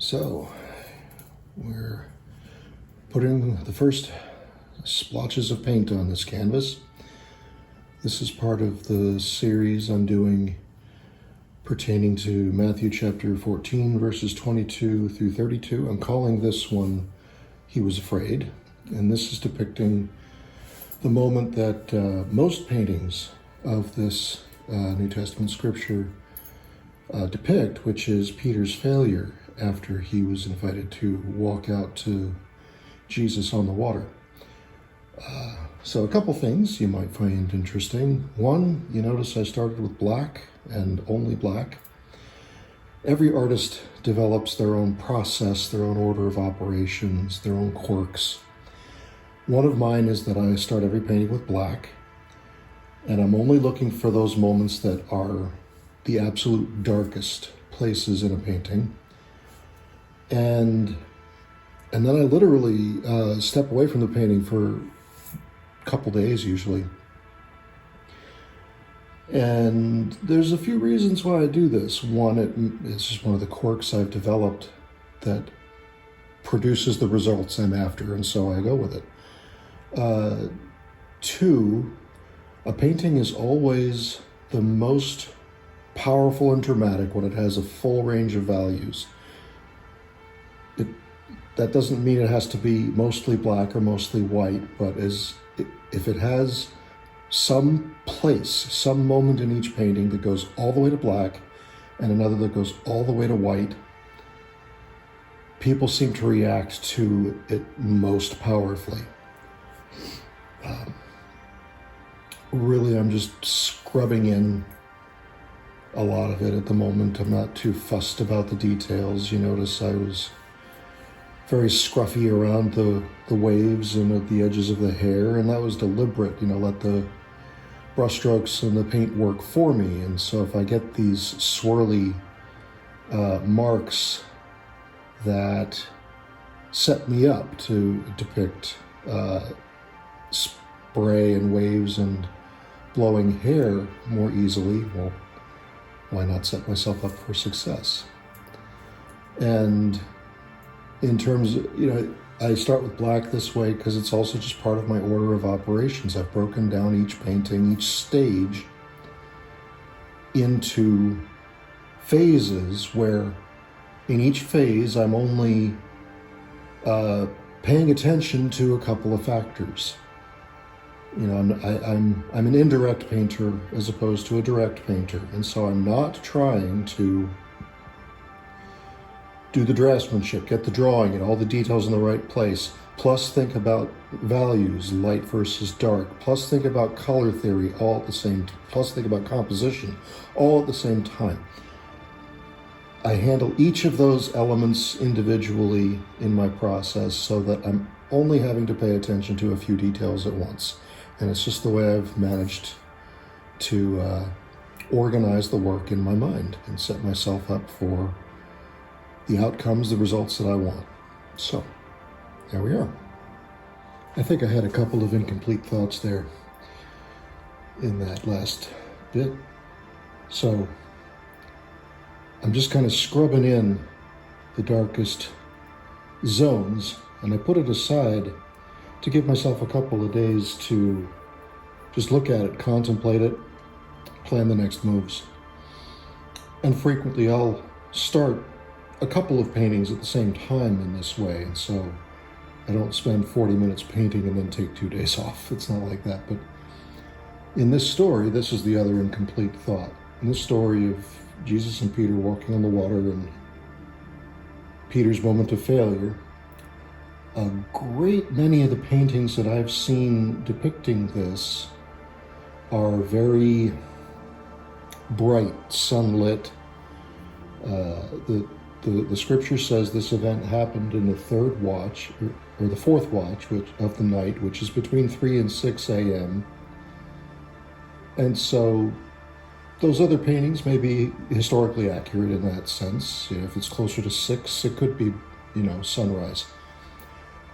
So we're putting the first splotches of paint on this canvas. This is part of the series I'm doing pertaining to Matthew chapter 14, verses 22 through 32. I'm calling this one, He Was Afraid. And this is depicting the moment that most paintings of this New Testament scripture depict, which is Peter's failure after he was invited to walk out to Jesus on the water. So a couple things you might find interesting. One, you notice I started with black and only black. Every artist develops their own process, their own order of operations, their own quirks. One of mine is that I start every painting with black, and I'm only looking for those moments that are the absolute darkest places in a painting. And then I literally step away from the painting for a couple days usually. And there's a few reasons why I do this. One, it's just one of the quirks I've developed that produces the results I'm after, and so I go with it. Two, a painting is always the most powerful and dramatic when it has a full range of values. That doesn't mean it has to be mostly black or mostly white, but if it has some place, some moment in each painting that goes all the way to black and another that goes all the way to white, people seem to react to it most powerfully. Really, I'm just scrubbing in a lot of it at the moment. I'm not too fussed about the details. You notice I was very scruffy around the waves and at the edges of the hair, and that was deliberate, let the brushstrokes and the paint work for me. And so if I get these swirly marks that set me up to depict spray and waves and blowing hair more easily, well, why not set myself up for success? And in terms of, I start with black this way because it's also just part of my order of operations. I've broken down each painting, each stage, into phases where in each phase I'm only paying attention to a couple of factors. I'm an indirect painter as opposed to a direct painter, and so I'm not trying to do the draftsmanship, get the drawing and all the details in the right place, plus think about values, light versus dark, plus think about color theory all at the same time, plus think about composition all at the same time. I handle each of those elements individually in my process so that I'm only having to pay attention to a few details at once. And it's just the way I've managed to organize the work in my mind and set myself up for the outcomes, the results that I want. So, there we are. I think I had a couple of incomplete thoughts there in that last bit. So, I'm just kind of scrubbing in the darkest zones, and I put it aside to give myself a couple of days to just look at it, contemplate it, plan the next moves. And frequently I'll start a couple of paintings at the same time in this way, and so I don't spend 40 minutes painting and then take 2 days off. It's not like that. But in this story, this is the other incomplete thought. In this story of Jesus and Peter walking on the water and Peter's moment of failure, a great many of the paintings that I've seen depicting this are very bright, sunlit. The scripture says this event happened in the third watch, or the fourth watch of the night, which is between 3 and 6 a.m. And so those other paintings may be historically accurate in that sense. If it's closer to 6, it could be, sunrise.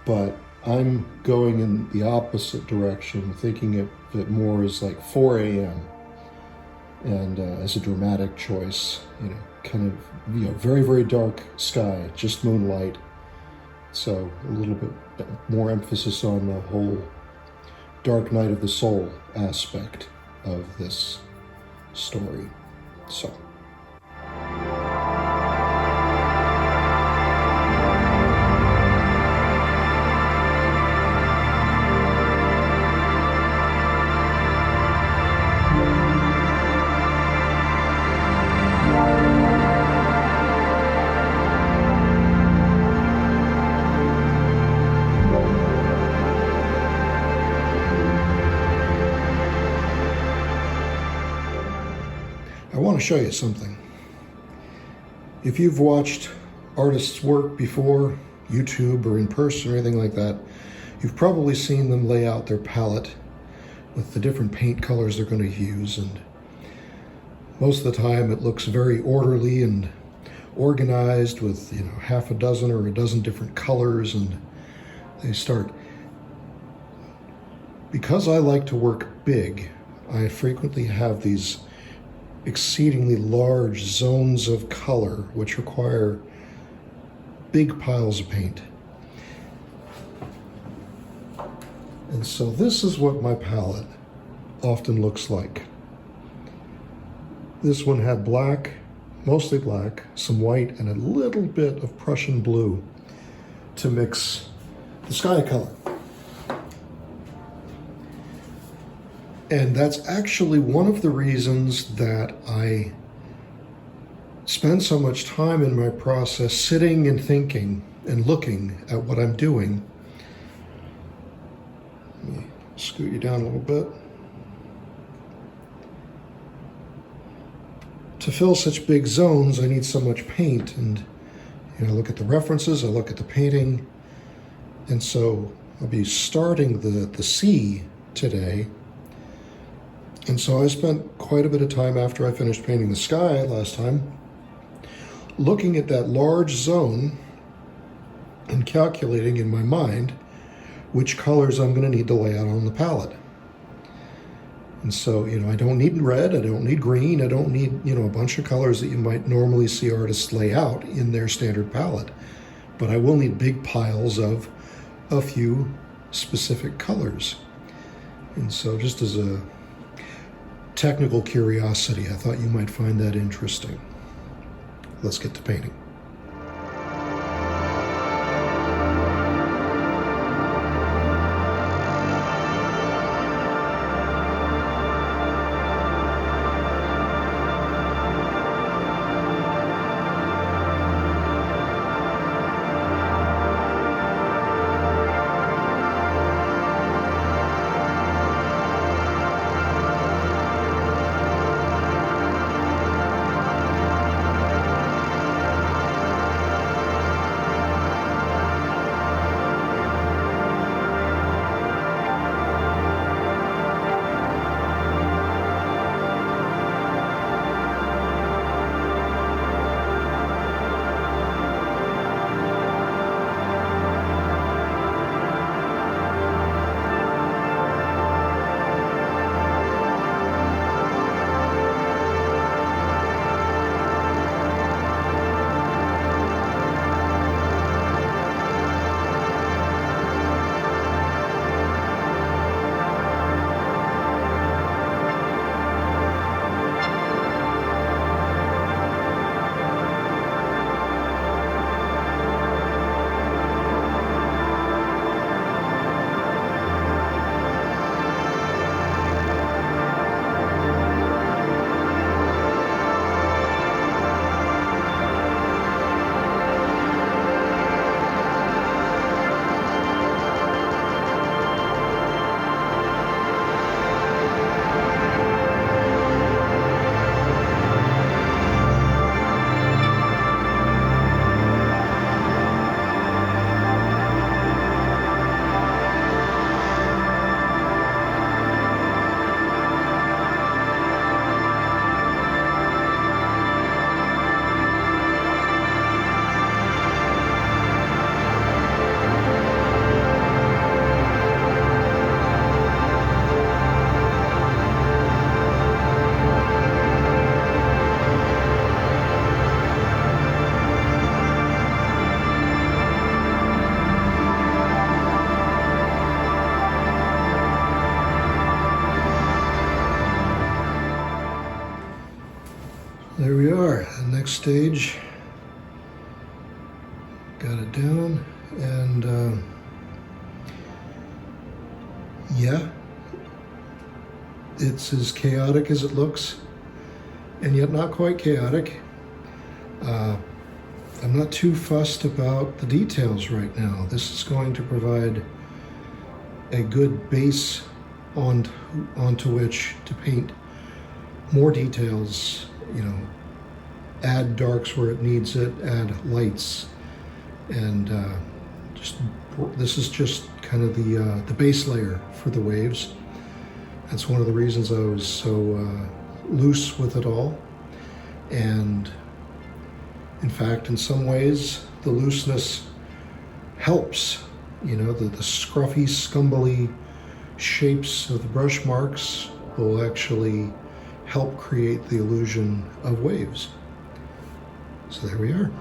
But I'm going in the opposite direction, thinking of it more as like 4 a.m. and as a dramatic choice, kind of, very, very dark sky, just moonlight. So a little bit more emphasis on the whole dark night of the soul aspect of this story. So. I want to show you something. If you've watched artists' work before, YouTube or in person or anything like that, you've probably seen them lay out their palette with the different paint colors they're going to use, and most of the time it looks very orderly and organized with half a dozen or a dozen different colors, and they start. Because I like to work big, I frequently have these exceedingly large zones of color which require big piles of paint. And so this is what my palette often looks like. This one had black, mostly black, some white, and a little bit of Prussian blue to mix the sky color. And that's actually one of the reasons that I spend so much time in my process sitting and thinking and looking at what I'm doing. Let me scoot you down a little bit. To fill such big zones, I need so much paint, and I look at the references, I look at the painting, and so I'll be starting the sea today. And so I spent quite a bit of time after I finished painting the sky last time looking at that large zone and calculating in my mind which colors I'm going to need to lay out on the palette. And so, I don't need red, I don't need green, I don't need, a bunch of colors that you might normally see artists lay out in their standard palette. But I will need big piles of a few specific colors. And so just as a technical curiosity, I thought you might find that interesting. Let's get to painting. there we are, the next stage. Got it down, and yeah, it's as chaotic as it looks, and yet not quite chaotic. I'm not too fussed about the details right now. This is going to provide a good base onto which to paint more details, you know, add darks where it needs it, add lights, and this is just kind of the base layer for the waves. That's one of the reasons I was so loose with it all. And in fact, in some ways, the looseness helps. You know, the scruffy, scumbly shapes of the brush marks will actually help create the illusion of waves. So there we are.